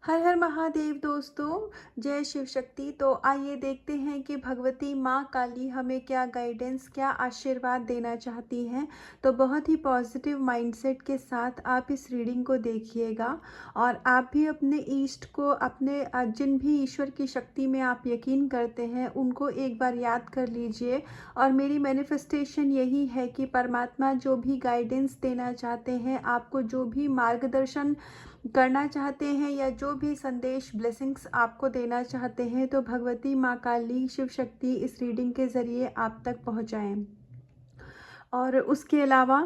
हर हर महादेव दोस्तों, जय शिव शक्ति। तो आइए देखते हैं कि भगवती माँ काली हमें क्या गाइडेंस, क्या आशीर्वाद देना चाहती हैं। तो बहुत ही पॉजिटिव माइंडसेट के साथ आप इस रीडिंग को देखिएगा और आप भी अपने ईष्ट को, अपने जिन भी ईश्वर की शक्ति में आप यकीन करते हैं उनको एक बार याद कर लीजिए। और मेरी मैनिफेस्टेशन यही है कि परमात्मा जो भी गाइडेंस देना चाहते हैं, आपको जो भी मार्गदर्शन करना चाहते हैं या जो भी संदेश, ब्लेसिंग्स आपको देना चाहते हैं, तो भगवती माँ काली, शिव शक्ति इस रीडिंग के ज़रिए आप तक पहुँचाएँ। और उसके अलावा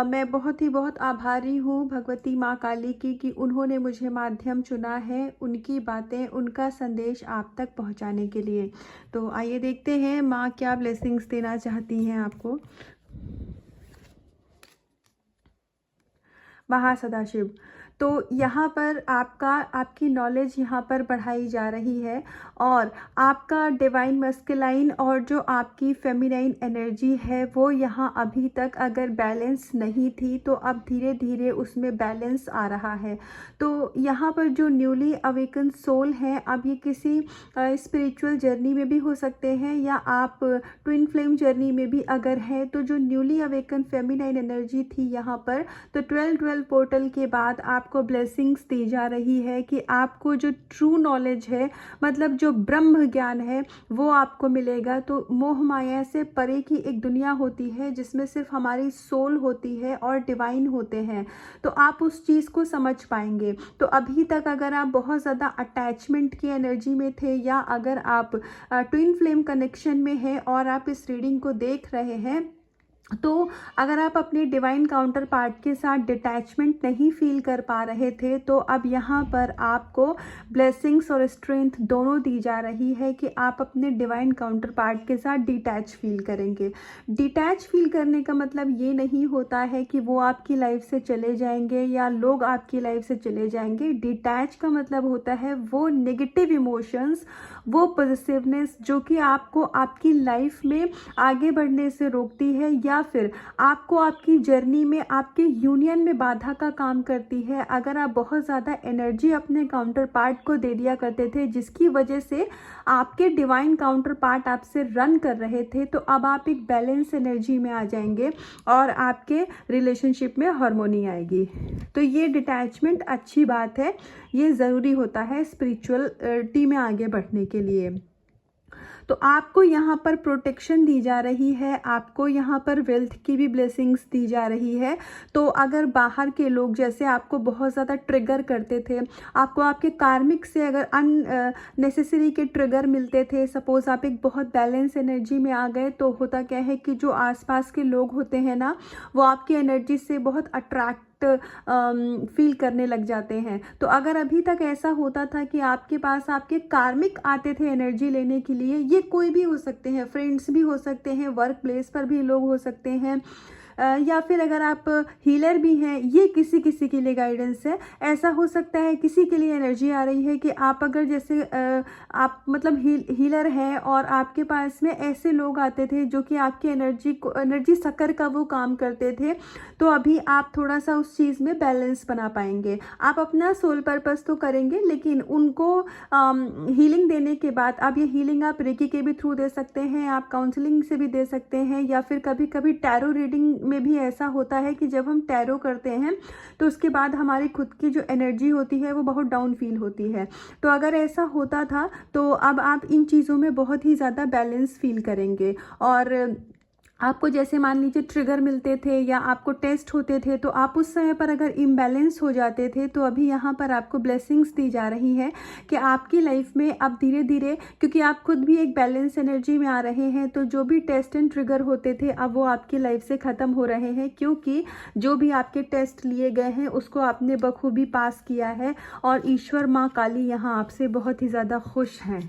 मैं बहुत आभारी हूँ भगवती माँ काली की कि उन्होंने मुझे माध्यम चुना है, उनकी बातें, उनका संदेश आप तक पहुँचाने के लिए। तो आइए देखते हैं माँ क्या ब्लेसिंग्स देना चाहती हैं आपको। महासदाशिव, तो यहाँ पर आपकी नॉलेज यहाँ पर बढ़ाई जा रही है और आपका डिवाइन मस्कुलाइन और जो आपकी फेमिनाइन एनर्जी है वो यहाँ अभी तक अगर बैलेंस नहीं थी तो अब धीरे धीरे उसमें बैलेंस आ रहा है। तो यहाँ पर जो न्यूली अवेकन सोल हैं, अब ये किसी स्पिरिचुअल जर्नी में भी हो सकते हैं या आप ट्विन फ्लेम जर्नी में भी अगर है, तो जो न्यूली अवेकन फेमिनाइन एनर्जी थी यहाँ पर, तो 12 पोर्टल के बाद आपको ब्लेसिंग्स दी जा रही है कि आपको जो ट्रू नॉलेज है, मतलब जो ब्रह्म ज्ञान है, वो आपको मिलेगा। तो मोह माया से परे की एक दुनिया होती है जिसमें सिर्फ हमारी सोल होती है और डिवाइन होते हैं, तो आप उस चीज़ को समझ पाएंगे। तो अभी तक अगर आप बहुत ज़्यादा अटैचमेंट की एनर्जी में थे या अगर आप ट्विन फ्लेम कनेक्शन में हैं और आप इस रीडिंग को देख रहे हैं, तो अगर आप अपने डिवाइन काउंटर पार्ट के साथ डिटैचमेंट नहीं फील कर पा रहे थे, तो अब यहाँ पर आपको ब्लेसिंग्स और स्ट्रेंथ दोनों दी जा रही है कि आप अपने डिवाइन काउंटर पार्ट के साथ डिटैच फील करेंगे। डिटैच फील करने का मतलब ये नहीं होता है कि वो आपकी लाइफ से चले जाएंगे या लोग आपकी लाइफ से चले जाएंगे। डिटैच का मतलब होता है वो नेगेटिव इमोशंस, वो पॉजिटिवनेस जो कि आपको आपकी लाइफ में आगे बढ़ने से रोकती है या फिर आपको आपकी जर्नी में, आपके यूनियन में बाधा का काम करती है। अगर आप बहुत ज़्यादा एनर्जी अपने काउंटर पार्ट को दे दिया करते थे जिसकी वजह से आपके डिवाइन काउंटर पार्ट आपसे रन कर रहे थे, तो अब आप एक बैलेंस एनर्जी में आ जाएंगे और आपके रिलेशनशिप में हार्मोनी आएगी। तो ये डिटैचमेंट अच्छी बात है, ये ज़रूरी होता है स्पिरिचुअलिटी में आगे बढ़ने के लिए। तो आपको यहाँ पर प्रोटेक्शन दी जा रही है, आपको यहाँ पर वेल्थ की भी ब्लेसिंग्स दी जा रही है। तो अगर बाहर के लोग जैसे आपको बहुत ज़्यादा ट्रिगर करते थे, आपको आपके कार्मिक से अगर अननेसेसरी के ट्रिगर मिलते थे, सपोज़ आप एक बहुत बैलेंस एनर्जी में आ गए, तो होता क्या है कि जो आसपास के लोग होते हैं ना, वो आपकी एनर्जी से बहुत अट्रैक्ट फील करने लग जाते हैं। तो अगर अभी तक ऐसा होता था कि आपके पास आपके कार्मिक आते थे एनर्जी लेने के लिए, ये कोई भी हो सकते हैं, फ्रेंड्स भी हो सकते हैं, वर्क प्लेस पर भी लोग हो सकते हैं, या फिर अगर आप हीलर भी हैं, ये किसी किसी के लिए गाइडेंस है। ऐसा हो सकता है किसी के लिए एनर्जी आ रही है कि आप अगर जैसे आप मतलब हीलर हैं और आपके पास में ऐसे लोग आते थे जो कि आपकी एनर्जी सकर का वो काम करते थे, तो अभी आप थोड़ा सा उस चीज़ में बैलेंस बना पाएंगे। आप अपना सोल पर्पस तो करेंगे, लेकिन उनको हीलिंग देने के बाद, अब ये हीलिंग आप रेकी के भी थ्रू दे सकते हैं, आप काउंसलिंग से भी दे सकते हैं, या फिर कभी कभी टैरो रीडिंग में भी ऐसा होता है कि जब हम टैरो करते हैं तो उसके बाद हमारी खुद की जो एनर्जी होती है वो बहुत डाउन फील होती है। तो अगर ऐसा होता था तो अब आप इन चीज़ों में बहुत ही ज़्यादा बैलेंस फील करेंगे। और आपको जैसे मान लीजिए ट्रिगर मिलते थे या आपको टेस्ट होते थे, तो आप उस समय पर अगर इम्बैलेंस हो जाते थे, तो अभी यहाँ पर आपको ब्लेसिंग्स दी जा रही है कि आपकी लाइफ में अब धीरे धीरे, क्योंकि आप खुद भी एक बैलेंस एनर्जी में आ रहे हैं, तो जो भी टेस्ट एंड ट्रिगर होते थे अब वो आपकी लाइफ से ख़त्म हो रहे हैं, क्योंकि जो भी आपके टेस्ट लिए गए हैं उसको आपने बखूबी पास किया है और ईश्वर माँ काली यहाँ आपसे बहुत ही ज़्यादा खुश हैं।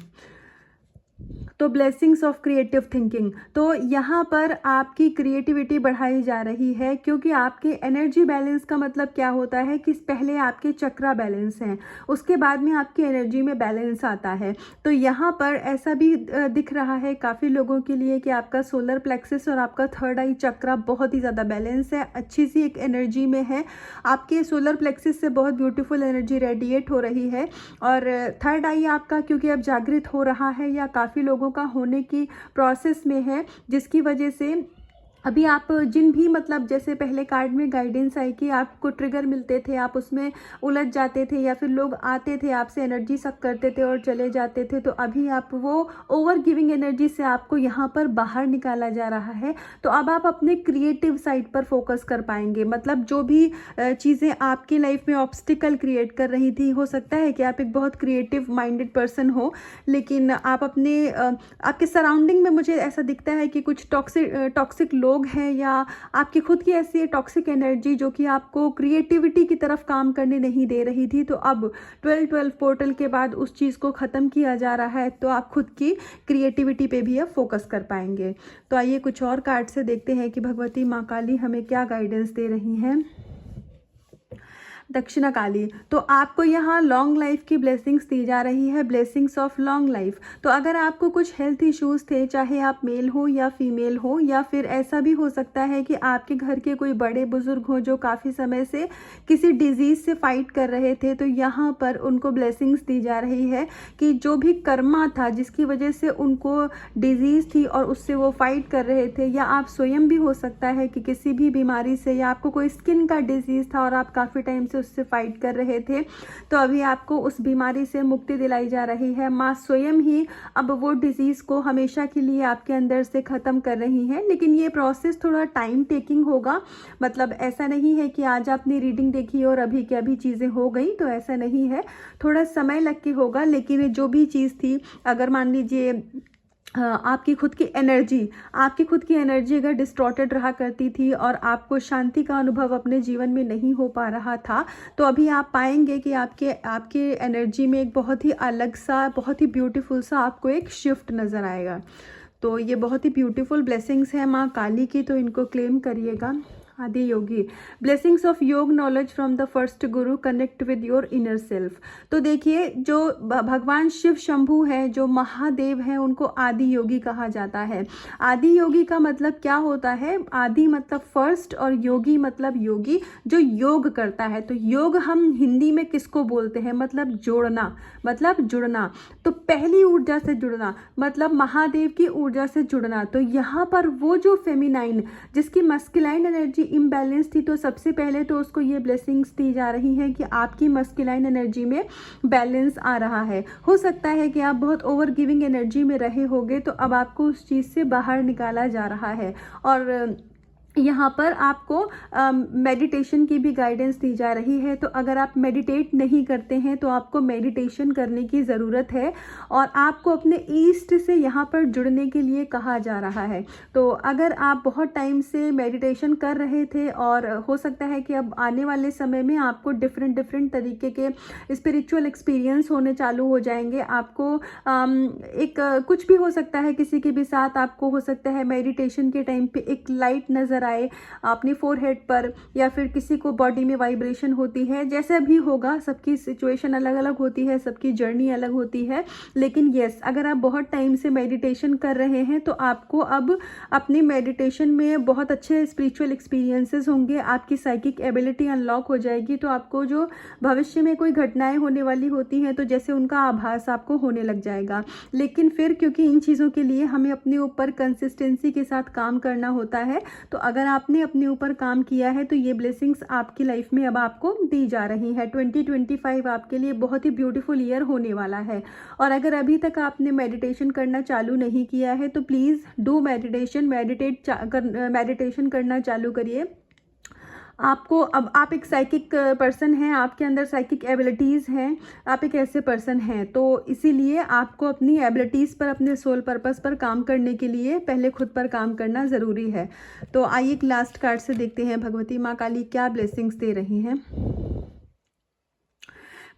तो ब्लेसिंग्स ऑफ क्रिएटिव थिंकिंग, तो यहाँ पर आपकी क्रिएटिविटी बढ़ाई जा रही है, क्योंकि आपके एनर्जी बैलेंस का मतलब क्या होता है कि पहले आपके चक्रा बैलेंस हैं, उसके बाद में आपकी एनर्जी में बैलेंस आता है। तो यहाँ पर ऐसा भी दिख रहा है काफ़ी लोगों के लिए कि आपका सोलर प्लेक्सस और आपका थर्ड आई चक्रा बहुत ही ज़्यादा बैलेंस है, अच्छी सी एक एनर्जी में है। आपके सोलर प्लेक्सस से बहुत ब्यूटीफुल एनर्जी रेडिएट हो रही है, और थर्ड आई आपका क्योंकि अब जागृत हो रहा है या काफ़ी लोगों का होने की प्रोसेस में है, जिसकी वजह से अभी आप जिन भी मतलब जैसे पहले कार्ड में गाइडेंस आई कि आपको ट्रिगर मिलते थे, आप उसमें उलझ जाते थे, या फिर लोग आते थे आपसे एनर्जी सक करते थे और चले जाते थे, तो अभी आप वो ओवर गिविंग एनर्जी से आपको यहाँ पर बाहर निकाला जा रहा है। तो अब आप अपने क्रिएटिव साइड पर फोकस कर पाएंगे, मतलब जो भी चीज़ें आपकी लाइफ में ऑब्स्टिकल क्रिएट कर रही थी, हो सकता है कि आप एक बहुत क्रिएटिव माइंडेड पर्सन हो, लेकिन आप अपने आपके सराउंडिंग में मुझे ऐसा दिखता है कि कुछ टॉक्सिक लोग हैं, या आपकी खुद की ऐसी टॉक्सिक एनर्जी जो कि आपको क्रिएटिविटी की तरफ काम करने नहीं दे रही थी। तो अब 12-12 पोर्टल के बाद उस चीज़ को ख़त्म किया जा रहा है, तो आप खुद की क्रिएटिविटी पे भी अब फोकस कर पाएंगे। तो आइए कुछ और कार्ड से देखते हैं कि भगवती माँ काली हमें क्या गाइडेंस दे रही हैं। दक्षिणा काली, तो आपको यहाँ लॉन्ग लाइफ की ब्लेसिंग्स दी जा रही है, ब्लेसिंग्स ऑफ लॉन्ग लाइफ। तो अगर आपको कुछ हेल्थ इश्यूज़ थे, चाहे आप मेल हो या फीमेल हो, या फिर ऐसा भी हो सकता है कि आपके घर के कोई बड़े बुजुर्ग हो जो काफ़ी समय से किसी डिजीज़ से फाइट कर रहे थे, तो यहाँ पर उनको ब्लेसिंग्स दी जा रही है कि जो भी कर्मा था जिसकी वजह से उनको डिजीज़ थी और उससे वो फाइट कर रहे थे, या आप स्वयं भी हो सकता है कि किसी भी बीमारी से, या आपको कोई स्किन का डिजीज़ था और आप काफ़ी टाइम से उससे फाइट कर रहे थे, तो अभी आपको उस बीमारी से मुक्ति दिलाई जा रही है। माँ स्वयं ही अब वो डिजीज़ को हमेशा के लिए आपके अंदर से ख़त्म कर रही हैं, लेकिन ये प्रोसेस थोड़ा टाइम टेकिंग होगा। मतलब ऐसा नहीं है कि आज आपने रीडिंग देखी और अभी के अभी चीज़ें हो गई, तो ऐसा नहीं है, थोड़ा समय लग के होगा। लेकिन जो भी चीज़ थी, अगर मान लीजिए आपकी खुद की एनर्जी अगर डिस्टॉर्टेड रहा करती थी और आपको शांति का अनुभव अपने जीवन में नहीं हो पा रहा था, तो अभी आप पाएंगे कि आपके एनर्जी में एक बहुत ही अलग सा, बहुत ही ब्यूटीफुल सा आपको एक शिफ्ट नज़र आएगा। तो ये बहुत ही ब्यूटीफुल ब्लेसिंग्स है माँ काली की, तो इनको क्लेम करिएगा। आदि योगी, ब्लेसिंग्स ऑफ योग knowledge from the first Guru, connect with your inner self. तो देखिए, जो भगवान शिव शंभू है, जो महादेव हैं, उनको आदि योगी कहा जाता है। आदि योगी का मतलब क्या होता है? आदि मतलब फर्स्ट और योगी मतलब योगी, जो योग करता है। तो योग हम हिंदी में किसको बोलते हैं? मतलब जोड़ना, मतलब जुड़ना। तो पहली ऊर्जा से जुड़ना, मतलब महादेव की ऊर्जा से जुड़ना। तो यहाँ पर वो जो फेमिनाइन, जिसकी मस्कुलाइन एनर्जी इम्बैलेंस थी, तो सबसे पहले तो उसको ये ब्लेसिंग्स दी जा रही हैं कि आपकी मस्कुलाइन एनर्जी में बैलेंस आ रहा है। हो सकता है कि आप बहुत ओवर गिविंग एनर्जी में रहे होंगे, तो अब आपको उस चीज़ से बाहर निकाला जा रहा है। और यहाँ पर आपको मेडिटेशन की भी गाइडेंस दी जा रही है। तो अगर आप मेडिटेट नहीं करते हैं, तो आपको मेडिटेशन करने की ज़रूरत है, और आपको अपने ईस्ट से यहाँ पर जुड़ने के लिए कहा जा रहा है। तो अगर आप बहुत टाइम से मेडिटेशन कर रहे थे, और हो सकता है कि अब आने वाले समय में आपको डिफरेंट तरीके के स्पिरिचुअल एक्सपीरियंस होने चालू हो जाएंगे। आपको एक कुछ भी हो सकता है, किसी के भी साथ आपको हो सकता है मेडिटेशन के टाइम पे एक लाइट नज़र आए अपनी फोरहेड पर, या फिर किसी को बॉडी में वाइब्रेशन होती है। जैसे भी होगा, सबकी सिचुएशन अलग अलग होती है, सबकी जर्नी अलग होती है। लेकिन यस, अगर आप बहुत टाइम से मेडिटेशन कर रहे हैं, तो आपको अब अपनी मेडिटेशन में बहुत अच्छे स्पिरिचुअल एक्सपीरियंसेस होंगे, आपकी साइकिक एबिलिटी अनलॉक हो जाएगी। तो आपको जो भविष्य में कोई घटनाएं होने वाली होती हैं, तो जैसे उनका आभास आपको होने लग जाएगा। लेकिन फिर क्योंकि इन चीज़ों के लिए हमें अपने ऊपर कंसिस्टेंसी के साथ काम करना होता है, तो अगर आपने अपने ऊपर काम किया है, तो ये ब्लेसिंग्स आपकी लाइफ में अब आपको दी जा रही है। 2025 आपके लिए बहुत ही ब्यूटीफुल ईयर होने वाला है। और अगर अभी तक आपने मेडिटेशन करना चालू नहीं किया है, तो प्लीज़ डू मेडिटेशन करना चालू करिए। आपको अब आप एक साइकिक पर्सन हैं, आपके अंदर साइकिक एबिलिटीज़ हैं, आप एक ऐसे पर्सन हैं। तो इसीलिए आपको अपनी एबिलिटीज़ पर, अपने सोल पर्पस पर काम करने के लिए पहले खुद पर काम करना ज़रूरी है। तो आइए एक लास्ट कार्ड से देखते हैं भगवती माँ काली क्या ब्लेसिंग्स दे रही हैं।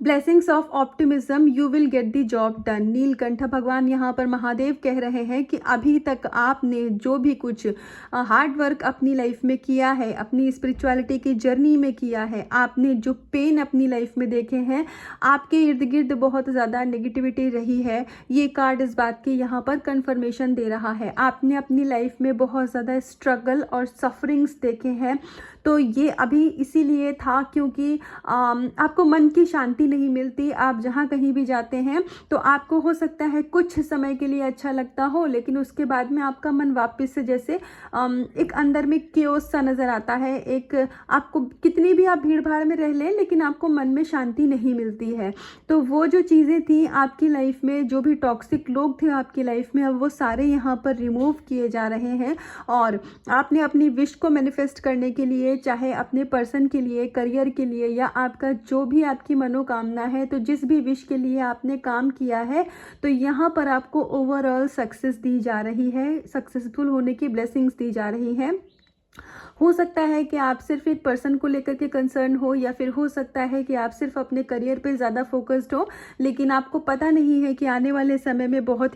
Blessings of optimism, you will get the job done. Neelkanth भगवान यहाँ पर महादेव कह रहे हैं कि अभी तक आपने जो भी कुछ हार्ड वर्क अपनी लाइफ में किया है, अपनी स्पिरिचुअलिटी की जर्नी में किया है, आपने जो पेन अपनी लाइफ में देखे हैं, आपके इर्द गिर्द बहुत ज़्यादा नेगेटिविटी रही है, ये कार्ड इस बात की यहाँ पर कंफर्मेशन दे रहा है। आपने अपनी लाइफ में बहुत ज़्यादा स्ट्रगल और सफरिंग्स देखे हैं, तो ये अभी इसीलिए था क्योंकि आपको मन की शांति नहीं मिलती। आप जहाँ कहीं भी जाते हैं तो आपको हो सकता है कुछ समय के लिए अच्छा लगता हो, लेकिन उसके बाद में आपका मन वापस से जैसे एक अंदर में केओस सा नज़र आता है। एक आपको कितनी भी आप भीड़ भाड़ में रह लें, लेकिन आपको मन में शांति नहीं मिलती है। तो वो जो चीज़ें थी आपकी लाइफ में, जो भी टॉक्सिक लोग थे आपकी लाइफ में, अब वो सारे यहाँ पर रिमूव किए जा रहे हैं। और आपने अपनी विश को मैनिफेस्ट करने के लिए, चाहे अपने पर्सन के लिए, करियर के लिए, या आपका जो भी आपकी मनोकामना है, तो जिस भी विश के लिए आपने काम किया है, तो यहाँ पर आपको ओवरऑल सक्सेस दी जा रही है, सक्सेसफुल होने की ब्लेसिंग्स दी जा रही हैं। हो सकता है कि आप सिर्फ एक पर्सन को लेकर के कंसर्न हो, या फिर हो सकता है कि आप सिर्फ अपने करियर पे ज़्यादा फोकस्ड हो, लेकिन आपको पता नहीं है कि आने वाले समय में बहुत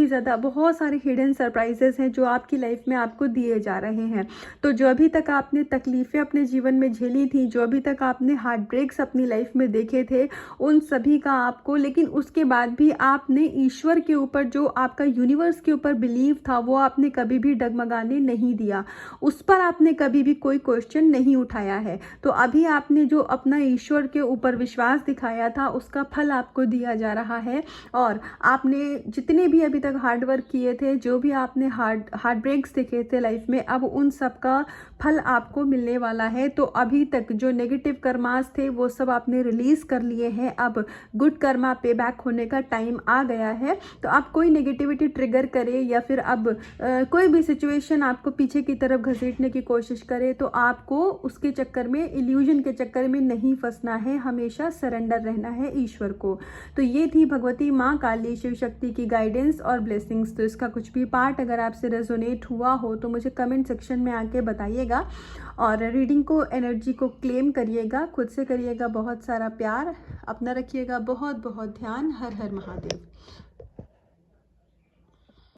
सारे हिडन सरप्राइजेस हैं जो आपकी लाइफ में आपको दिए जा रहे हैं। तो जो अभी तक आपने तकलीफ़ें अपने जीवन में झेली थी, जो अभी तक आपने हार्ट ब्रेक्स अपनी लाइफ में देखे थे, उन सभी का आपको, लेकिन उसके बाद भी आपने ईश्वर के ऊपर, जो आपका यूनिवर्स के ऊपर बिलीव था, वो आपने कभी भी डगमगाने नहीं दिया, उस पर आपने कभी भी कोई क्वेश्चन नहीं उठाया है। तो अभी आपने जो अपना ईश्वर के ऊपर विश्वास दिखाया था, उसका फल आपको दिया जा रहा है। और आपने जितने भी अभी तक हार्ड वर्क किए थे, जो भी आपने हार्ट ब्रेक्स देखे थे लाइफ में, अब उन सब का फल आपको मिलने वाला है। तो अभी तक जो नेगेटिव कर्मास थे वो सब आपने रिलीज कर लिए हैं। अब गुड कर्मा पे बैक होने का टाइम आ गया है। तो आप कोई नेगेटिविटी ट्रिगर करे, या फिर अब कोई भी सिचुएशन आपको पीछे की तरफ घसीटने की कोशिश करे, तो आपको उसके चक्कर में, इल्यूजन के चक्कर में नहीं फंसना है, हमेशा सरेंडर रहना है ईश्वर को। तो ये थी भगवती माँ काली शिव शक्ति की गाइडेंस और ब्लेसिंग्स। तो इसका कुछ भी पार्ट अगर आपसे रेजोनेट हुआ हो तो मुझे कमेंट सेक्शन में आके बताइएगा, और रीडिंग को, एनर्जी को क्लेम करिएगा, खुद से करिएगा बहुत सारा प्यार, अपना रखिएगा बहुत बहुत ध्यान। हर हर महादेव।